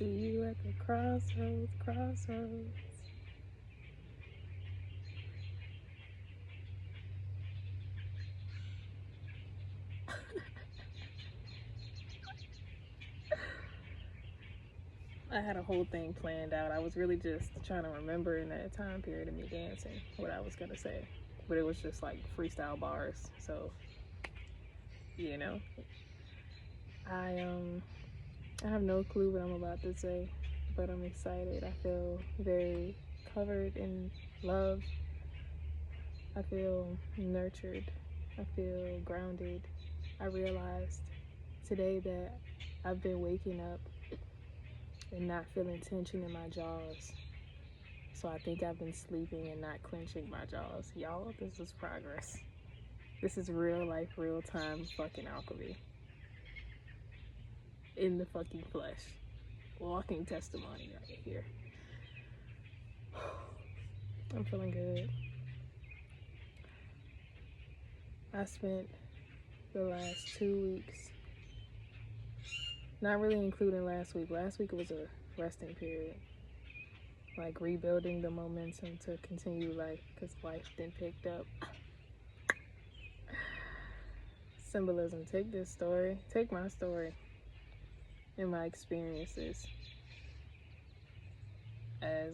See you at the crossroads, crossroads. I had a whole thing planned out. I was really just trying to remember in that time period of me dancing what I was gonna say, but it was just like freestyle bars. So you know, I um I have no clue what I'm about to say, but I'm excited. I feel very covered in love. I feel nurtured. I feel grounded. I realized today that I've been waking up and not feeling tension in my jaws. So I think I've been sleeping and not clenching my jaws. Y'all, this is progress. This is real life, real time fucking alchemy. In the fucking flesh. Walking testimony right here. I'm feeling good. I spent the last 2 weeks, not really including last week. Last week it was a resting period. Like rebuilding the momentum to continue life because life then picked up. Symbolism. Take this story, take my story and my experiences as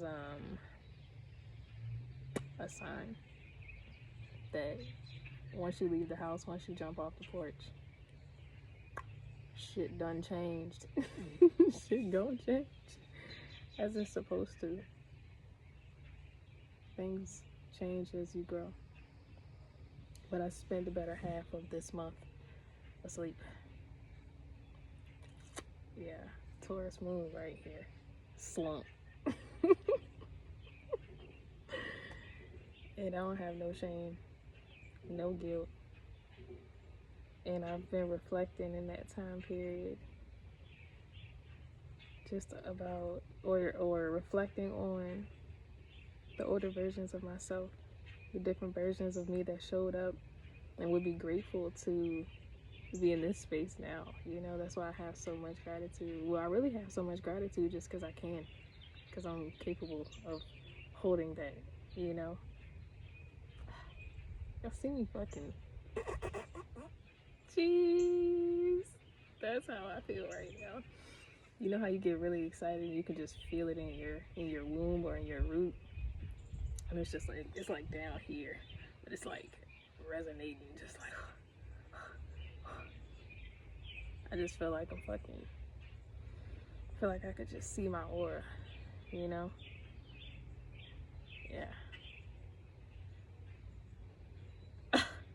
a sign that once you leave the house, once you jump off the porch, shit done changed. Shit gon' change as it's supposed to. Things change as you grow. But I spent the better half of this month asleep. Yeah, Taurus moon right here. Slump. And I don't have no shame, no guilt. And I've been reflecting in that time period just about or reflecting on the older versions of myself, the different versions of me that showed up and would be grateful to be in this space now. You know, that's why I have so much gratitude. Well, I really have so much gratitude just because I can, because I'm capable of holding that, you know. Y'all see me fucking. Jeez. That's how I feel right now. You know how you get really excited and you can just feel it in your womb or in your root? And it's just like, it's like down here. But it's like resonating, just like I just feel like I'm fucking feel like I could just see my aura, you know? Yeah.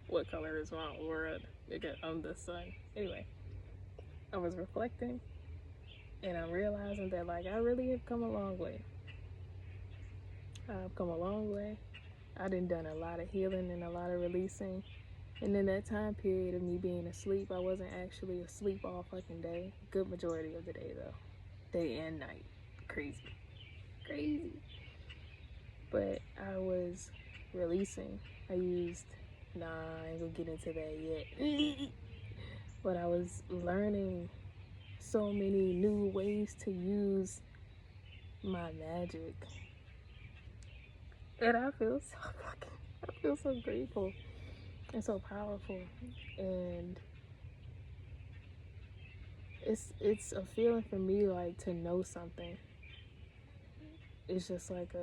What color is my aura? Nigga, I'm the sun. Anyway, I was reflecting and I'm realizing that like I really have come a long way. I've come a long way. I done a lot of healing and a lot of releasing. And in that time period of me being asleep, I wasn't actually asleep all fucking day. Good majority of the day though. Day and night. Crazy. Crazy. But I was releasing. I used, nah, I ain't gonna get into that yet. But I was learning so many new ways to use my magic. And I feel so grateful and so powerful. And it's a feeling for me like to know something. It's just like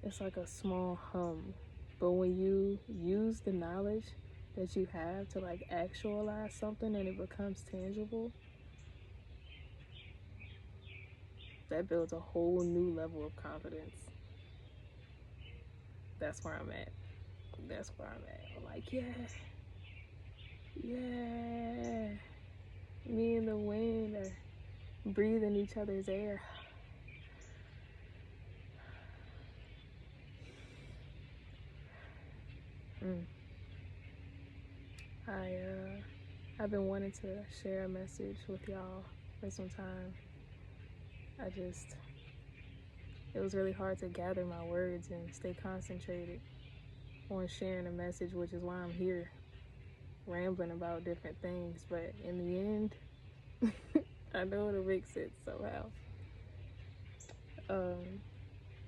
it's like a small hum. But when you use the knowledge that you have to like actualize something and it becomes tangible, that builds a whole new level of confidence. That's where I'm at. That's where I'm at. I'm like, yeah, yeah. Me and the wind are breathing each other's air. Mm. I've been wanting to share a message with y'all for some time. It was really hard to gather my words and stay concentrated on sharing a message, which is why I'm here rambling about different things. But in the end, I know it'll make sense somehow. Um,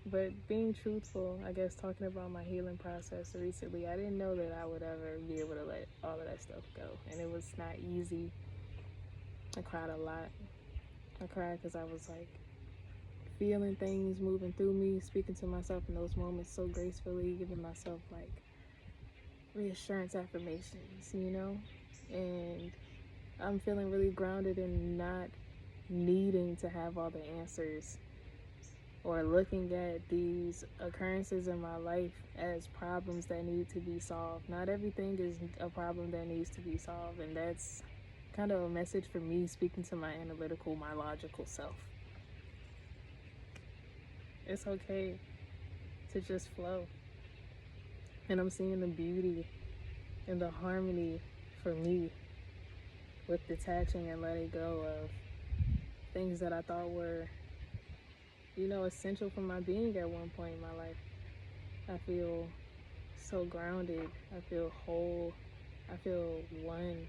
but being truthful, I guess talking about my healing process recently, I didn't know that I would ever be able to let all of that stuff go. And it was not easy. I cried a lot. I cried because I was like feeling things moving through me, speaking to myself in those moments so gracefully, giving myself like reassurance affirmations, you know? And I'm feeling really grounded in not needing to have all the answers or looking at these occurrences in my life as problems that need to be solved. Not everything is a problem that needs to be solved, and that's kind of a message for me speaking to my analytical, my logical self. It's okay to just flow. And I'm seeing the beauty and the harmony for me with detaching and letting go of things that I thought were, you know, essential for my being at one point in my life. I feel so grounded. I feel whole. I feel one.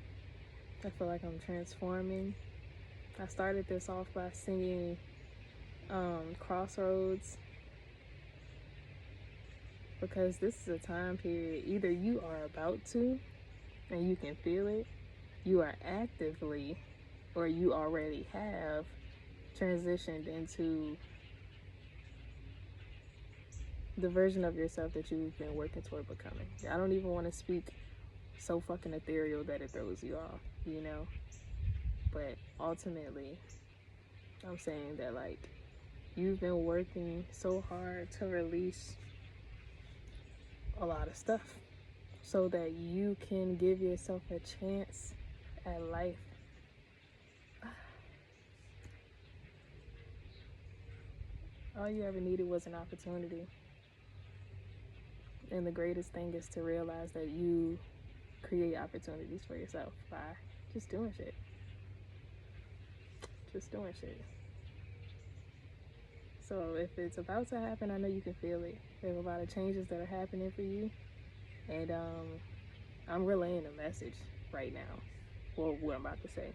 I feel like I'm transforming. I started this off by singing Crossroads, because this is a time period either you are about to and you can feel it, you are actively, or you already have transitioned into the version of yourself that you've been working toward becoming. I don't even want to speak so fucking ethereal that it throws you off, you know? But ultimately, I'm saying that, like, you've been working so hard to release a lot of stuff so that you can give yourself a chance at life. All you ever needed was an opportunity. And the greatest thing is to realize that you create opportunities for yourself by just doing shit. Just doing shit. So if it's about to happen, I know you can feel it. There's a lot of changes that are happening for you. And I'm relaying a message right now. Well, what I'm about to say.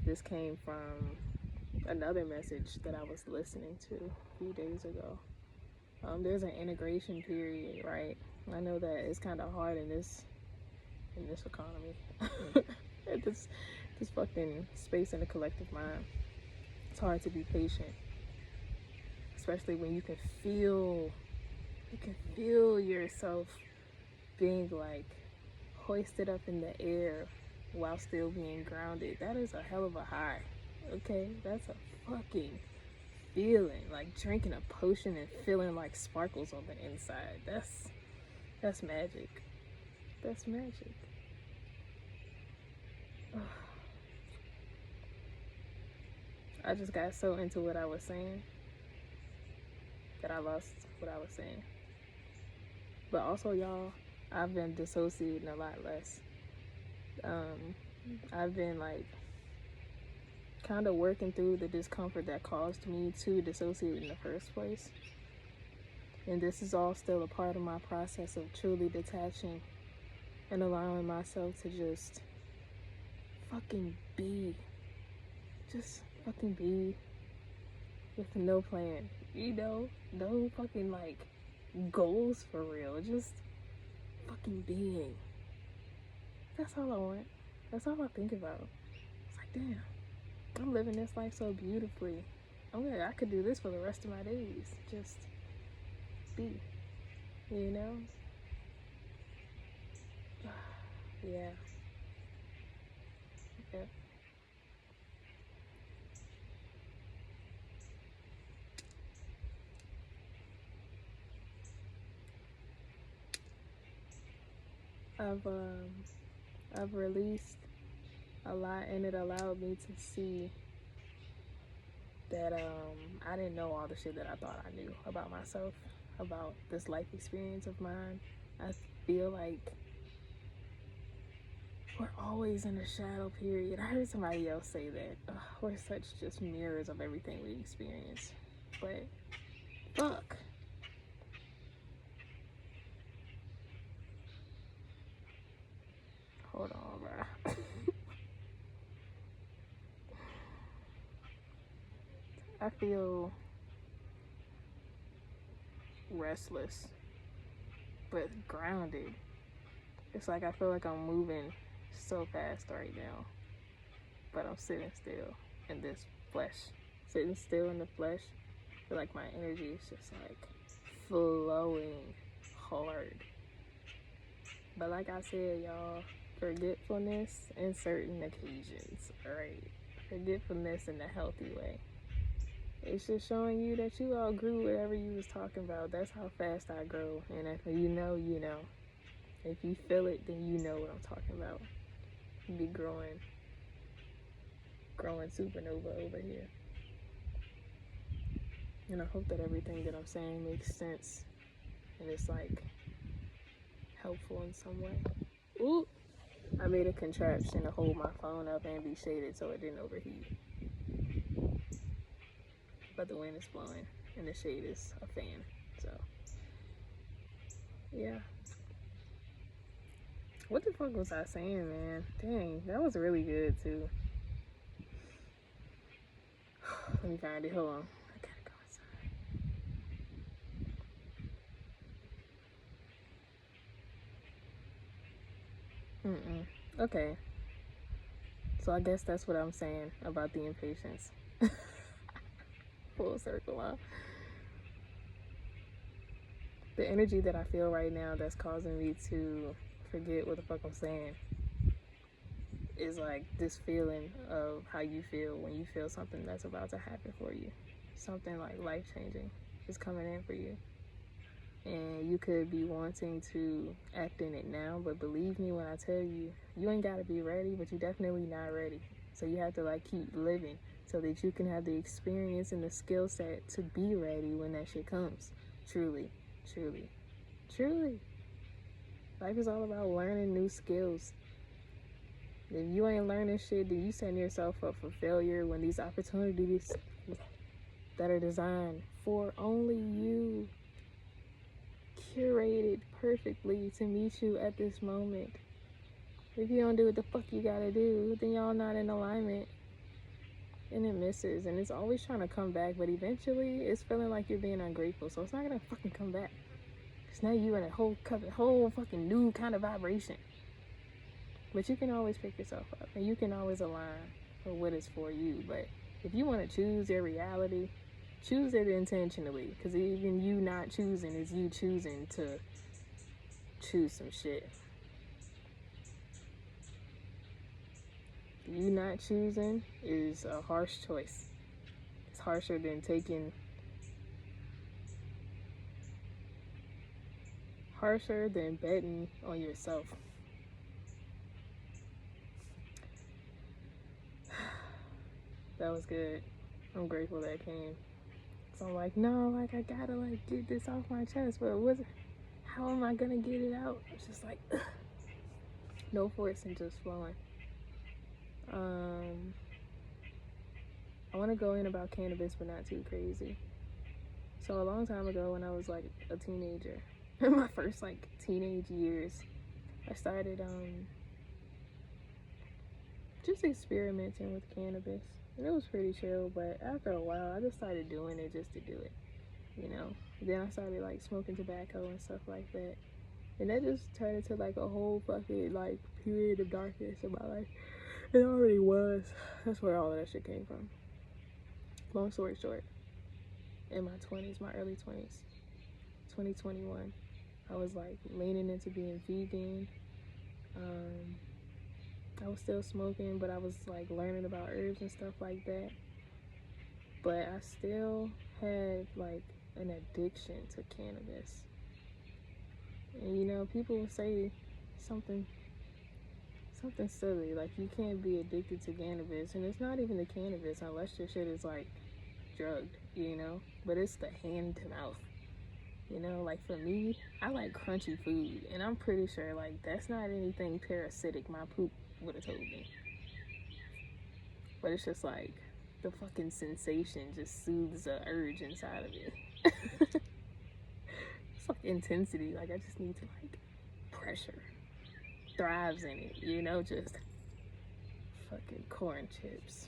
This came from another message that I was listening to a few days ago. There's an integration period, right? I know that it's kind of hard in this economy, at this fucking space in the collective mind. It's hard to be patient, especially when you can feel yourself being like hoisted up in the air while still being grounded. That is a hell of a high. Okay, that's a fucking feeling, like drinking a potion and feeling like sparkles on the inside. That's magic. That's magic. I just got so into what I was saying that I lost what I was saying. But also, y'all, I've been dissociating a lot less. I've been like kind of working through the discomfort that caused me to dissociate in the first place. And this is all still a part of my process of truly detaching and allowing myself to just fucking be. Just fucking be with no plan. You know, no fucking like goals for real. Just fucking being. That's all I want. That's all I think about. It's like, damn, I'm living this life so beautifully. I could do this for the rest of my days. Just be, you know? Yeah. Yep. I've released a lot, and it allowed me to see that I didn't know all the shit that I thought I knew about myself, about this life experience of mine. I feel like we're always in a shadow period. I heard somebody else say that. We're such just mirrors of everything we experience. But fuck. Hold on, bro. I feel restless, but grounded. It's like I feel like I'm moving so fast right now, but I'm sitting still in this flesh. Sitting still in the flesh. I feel like my energy is just like flowing hard. But like I said, y'all, forgetfulness in certain occasions, alright? Forgetfulness in a healthy way. It's just showing you that you outgrew whatever you was talking about. That's how fast I grow. And if you know, you know. If you feel it, then you know what I'm talking about. You be growing supernova over here. And I hope that everything that I'm saying makes sense. And it's like helpful in some way. Ooh! I made a contraption to hold my phone up and be shaded so it didn't overheat. But the wind is blowing and the shade is a fan. So, yeah. What the fuck was I saying, man? Dang, that was really good too. Let me find it. Hold on. I gotta go inside. Okay. So I guess that's what I'm saying about the impatience. Full circle, huh? The energy that I feel right now that's causing me to forget what the fuck I'm saying is like this feeling of how you feel when you feel something that's about to happen for you. Something like life-changing is coming in for you. And you could be wanting to act in it now, but believe me when I tell you, you ain't gotta be ready, but you definitely not ready. So you have to like keep living so that you can have the experience and the skill set to be ready when that shit comes. Truly, truly, truly. Life is all about learning new skills. If you ain't learning shit, then you setting yourself up for failure when these opportunities that are designed for only you, curated perfectly to meet you at this moment. If you don't do what the fuck you gotta do, then y'all not in alignment. And it misses, and it's always trying to come back, but eventually it's feeling like you're being ungrateful, so it's not gonna fucking come back. Because now you're in a whole fucking new kind of vibration. But you can always pick yourself up, and you can always align for what is for you. But if you want to choose your reality, choose it intentionally, because even you not choosing is you choosing to choose some shit. You not choosing is a harsh choice. It's harsher than betting on yourself. That was good. I'm grateful that came. So I'm like, no, like I gotta like get this off my chest, but how am I gonna get it out? It's just like no force and just flowing. I want to go in about cannabis, but not too crazy. So a long time ago, when I was like a teenager, in my first like teenage years, I started just experimenting with cannabis, and it was pretty chill. But after a while, I just started doing it just to do it, you know. Then I started like smoking tobacco and stuff like that, and that just turned into like a whole fucking like period of darkness in my life. It already was. That's where all of that shit came from. Long story short, in my 20s, my early 20s, 2021, I was like leaning into being vegan. I was still smoking, but I was like learning about herbs and stuff like that. But I still had like an addiction to cannabis. And you know, people will say something silly, like you can't be addicted to cannabis, and it's not even the cannabis unless your shit is like drugged, you know. But it's the hand to mouth, you know. Like for me, I like crunchy food, and I'm pretty sure like that's not anything parasitic my poop would have told me. But it's just like the fucking sensation just soothes the urge inside of me. It's like intensity. Like I just need to like pressure thrives in it, you know, just fucking corn chips.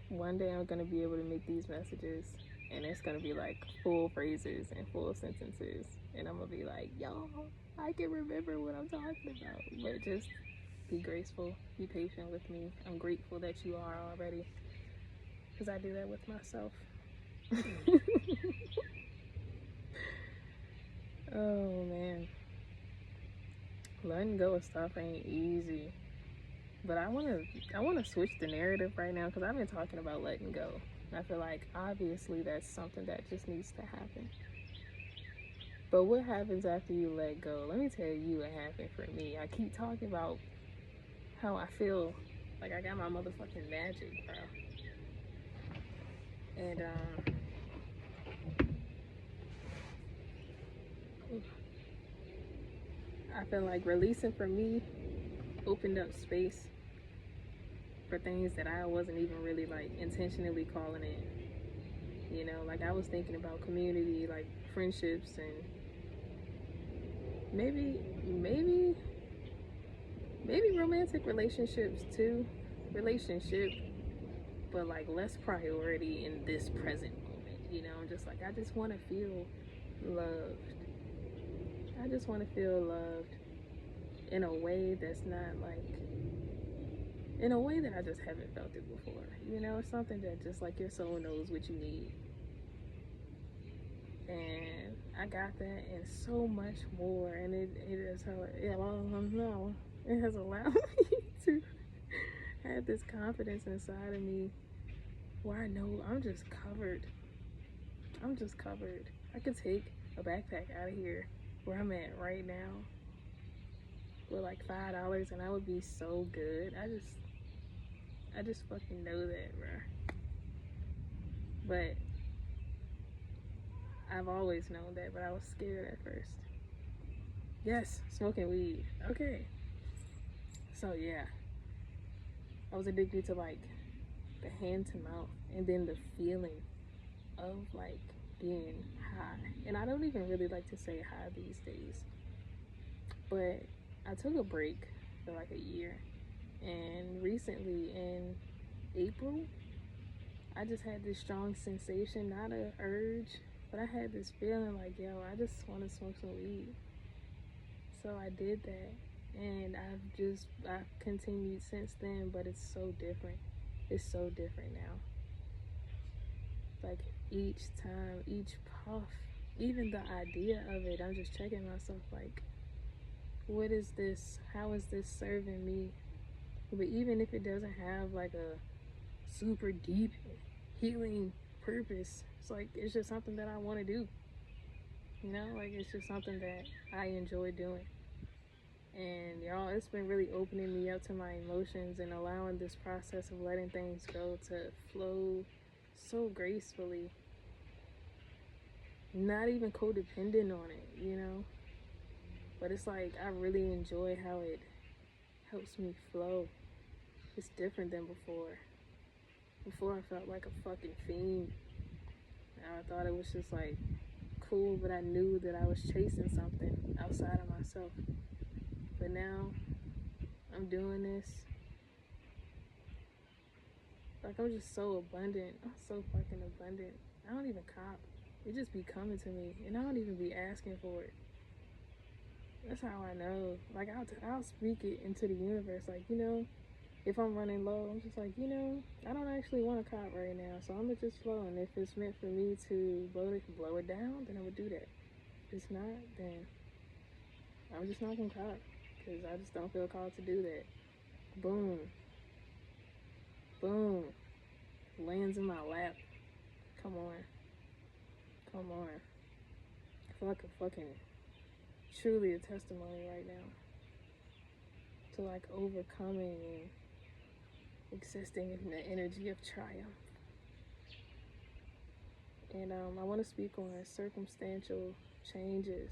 one day I'm gonna be able to make these messages, and it's gonna be like full phrases and full sentences, and I'm gonna be like, y'all, I can remember what I'm talking about. But just be graceful, be patient with me. I'm grateful that you are already, because I do that with myself. Oh man, letting go of stuff ain't easy. But I wanna switch the narrative right now because I've been talking about letting go. And I feel like obviously that's something that just needs to happen. But what happens after you let go? Let me tell you what happened for me. I keep talking about how I feel like I got my motherfucking magic, bro. And I feel like releasing for me opened up space for things that I wasn't even really like intentionally calling in. You know, like I was thinking about community, like friendships, and maybe romantic relationships too. Relationship, but like less priority in this present moment. You know, I'm just like I just want to feel loved. I just want to feel loved in a way that's not like in a way that I just haven't felt it before. You know, something that just like your soul knows what you need. And I got that and so much more, and it is how it has allowed me to have this confidence inside of me where I know I'm just covered. I'm just covered. I could take a backpack out of here where I'm at right now with like $5 and I would be so good. I just fucking know that, bro. But I've always known that, but I was scared at first. Yes, smoking weed. Okay. So yeah, I was addicted to like the hand to mouth and then the feeling of like being high. And I don't even really like to say high these days. But I took a break for like a year. And recently in April, I just had this strong sensation, not an urge, but I had this feeling like, yo, I just want to smoke some weed. So I did that. And I've continued since then, but it's so different. It's so different now. Like each time, each puff, even the idea of it, I'm just checking myself like, what is this? How is this serving me? But even if it doesn't have like a super deep healing purpose, it's like it's just something that I want to do. You know, like it's just something that I enjoy doing. And y'all, it's been really opening me up to my emotions and allowing this process of letting things go to flow so gracefully. Not even codependent on it, you know? But it's like I really enjoy how it helps me flow. It's different than before. Before I felt like a fucking fiend. Now I thought it was just like cool, but I knew that I was chasing something outside of myself. But now I'm doing this. Like I'm just so abundant. I'm so fucking abundant. I don't even cop. It just be coming to me, and I don't even be asking for it. That's how I know. Like I'll speak it into the universe. Like, you know, if I'm running low, I'm just like, you know, I don't actually want a cop right now, so I'm gonna just flow. And if it's meant for me to blow it down, then I would do that. If it's not, then I'm just not gonna cop because I just don't feel called to do that. Boom, boom, lands in my lap. Come on, come on. I feel like a fucking truly a testimony right now to like overcoming and existing in the energy of triumph. And I want to speak on circumstantial changes.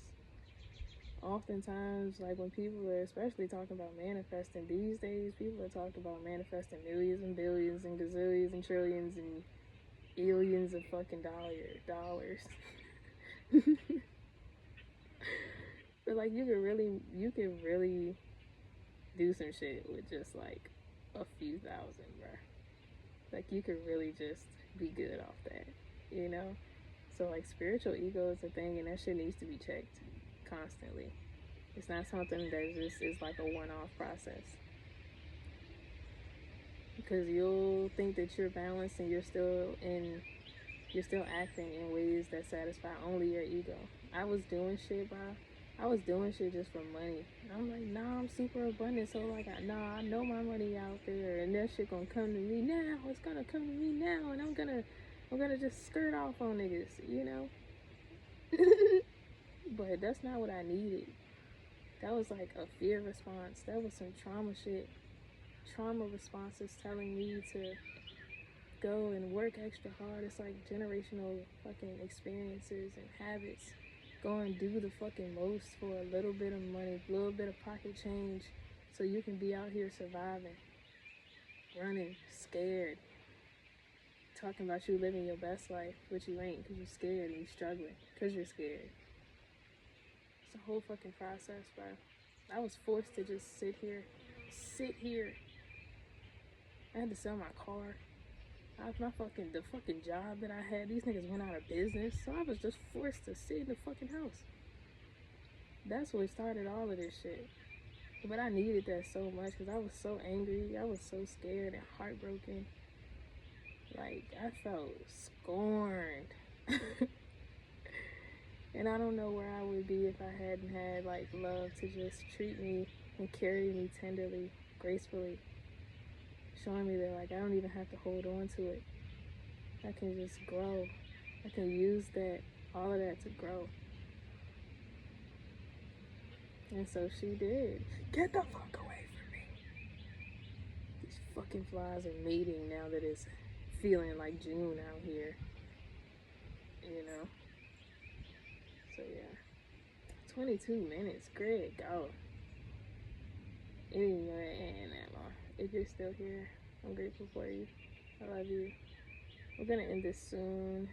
Oftentimes, like when people are especially talking about manifesting these days, people are talking about manifesting millions and billions and gazillions and trillions and billions of fucking dollars. But like you could really do some shit with just like a few thousand, bro. Like, you could really just be good off that, you know? So, like, spiritual ego is a thing, and that shit needs to be checked constantly. It's not something that just is like a one-off process. Because you'll think that you're balanced and you're still acting in ways that satisfy only your ego. I was doing shit, bro. I was doing shit just for money. I'm like, nah, I'm super abundant, so like, I know my money out there, and that shit gonna come to me now. It's gonna come to me now, and I'm gonna just skirt off on niggas, you know. But that's not what I needed. That was like a fear response. That was some trauma shit. Trauma responses telling me to go and work extra hard. It's like generational fucking experiences and habits. Go and do the fucking most for a little bit of money, a little bit of pocket change, so you can be out here surviving, running, scared, talking about you living your best life, but you ain't, because you're scared and you're struggling, because you're scared. It's a whole fucking process, bro. I was forced to just sit here. I had to sell my car. The fucking job that I had, these niggas went out of business, so I was just forced to sit in the fucking house. That's what started all of this shit. But I needed that so much because I was so angry. I was so scared and heartbroken. Like, I felt scorned. And I don't know where I would be if I hadn't had, like, love to just treat me and carry me tenderly, gracefully. Showing me that, like, I don't even have to hold on to it. I can just grow. I can use all of that to grow. And so she did. Get the fuck away from me. These fucking flies are mating now that it's feeling like June out here. You know? So yeah. 22 minutes. Greg, go. It didn't even end that long. If you're still here, I'm grateful for you. I love you. We're gonna end this soon.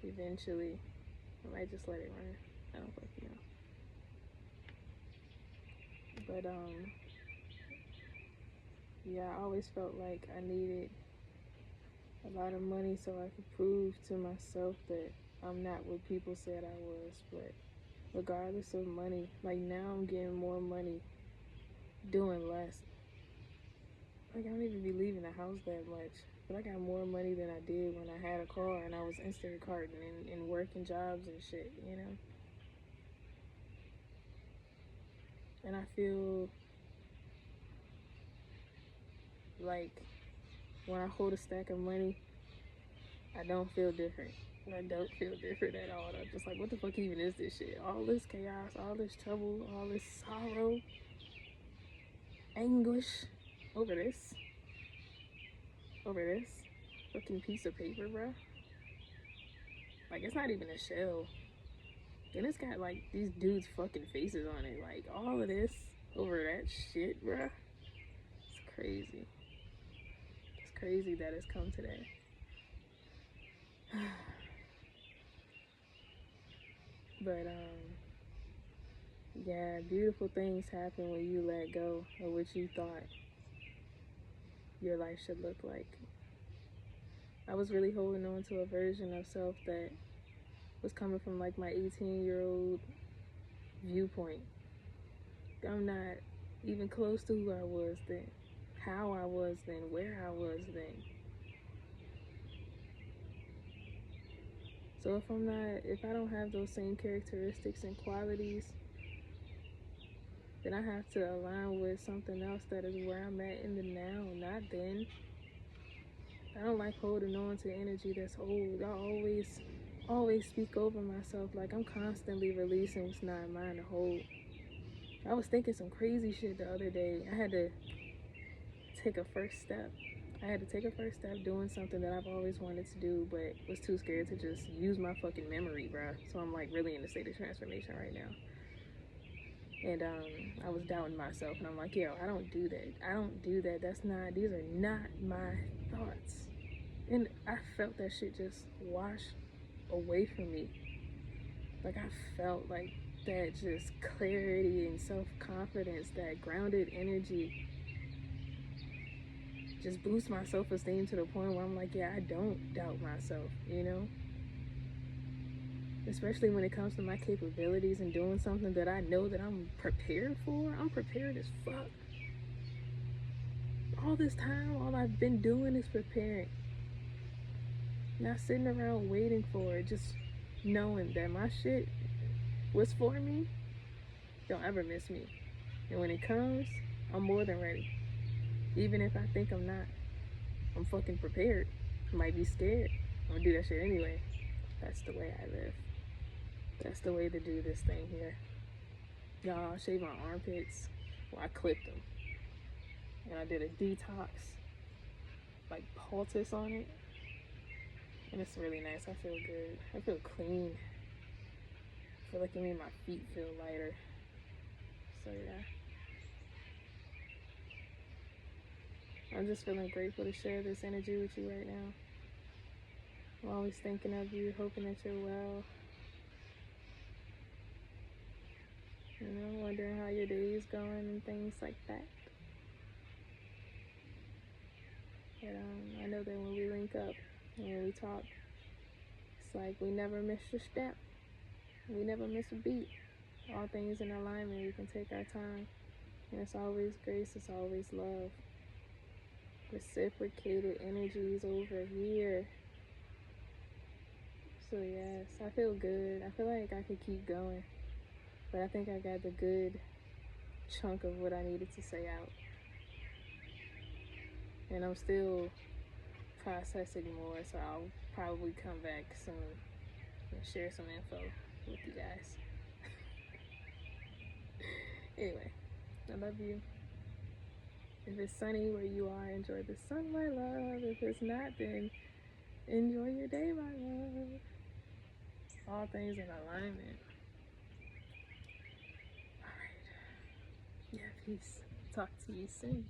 Eventually. I might just let it run. I don't fucking know. But yeah, I always felt like I needed a lot of money so I could prove to myself that I'm not what people said I was. But regardless of money, like, now I'm getting more money doing less. Like, I don't even be leaving the house that much, but I got more money than I did when I had a car and I was Instacarting and working jobs and shit, you know. And I feel like when I hold a stack of money, I don't feel different. I don't feel different at all. I'm just like, what the fuck even is this shit? All this chaos, all this trouble, all this sorrow, anguish over this fucking piece of paper, bro. Like, it's not even a shell. And it's got, like, these dudes' fucking faces on it. Like, all of this over that shit, bro. It's crazy. It's crazy that it's come to that. But, yeah, beautiful things happen when you let go of what you thought your life should look like. I was really holding on to a version of self that was coming from, like, my 18-year-old viewpoint. I'm not even close to who I was then, how I was then, where I was then. So if I don't have those same characteristics and qualities, then I have to align with something else that is where I'm at in the now, not then. I don't like holding on to energy that's old. I always speak over myself like I'm constantly releasing what's not mine to hold. I was thinking some crazy shit the other day. I had to take a first step. Doing something that I've always wanted to do, but was too scared to just use my fucking memory, bro. So I'm, like, really in a state of transformation right now. And I was doubting myself, and I'm like, yo, I don't do that. These are not my thoughts. And I felt that shit just wash away from me. Like, I felt like that just clarity and self-confidence, that grounded energy. just boost my self-esteem to the point where I'm like, yeah, I don't doubt myself, you know? Especially when it comes to my capabilities and doing something that I know that I'm prepared for. I'm prepared as fuck. All this time, all I've been doing is preparing. Not sitting around waiting for it, just knowing that my shit was for me. Don't ever miss me. And when it comes, I'm more than ready. Even if I think I'm not, I'm fucking prepared. I might be scared. I'm gonna do that shit anyway. That's the way I live. That's the way to do this thing here. Y'all, I shaved my armpits. Well, I clipped them. And I did a detox, like poultice on it. And it's really nice. I feel good. I feel clean. I feel like it made my feet feel lighter. So yeah. I'm just feeling grateful to share this energy with you right now. I'm always thinking of you, hoping that you're well. You know, wondering how your day is going and things like that. But I know that when we link up and when we talk, it's like we never miss a step. We never miss a beat. All things in alignment. We can take our time. And it's always grace. It's always love. Reciprocated energies over here. So yes, I feel good. I feel like I could keep going. But I think I got the good chunk of what I needed to say out. And I'm still processing more, so I'll probably come back soon and share some info with you guys. Anyway, I love you. If it's sunny where you are, enjoy the sun, my love. If it's not, then enjoy your day, my love. All things in alignment. Alright. Yeah, peace. Talk to you soon.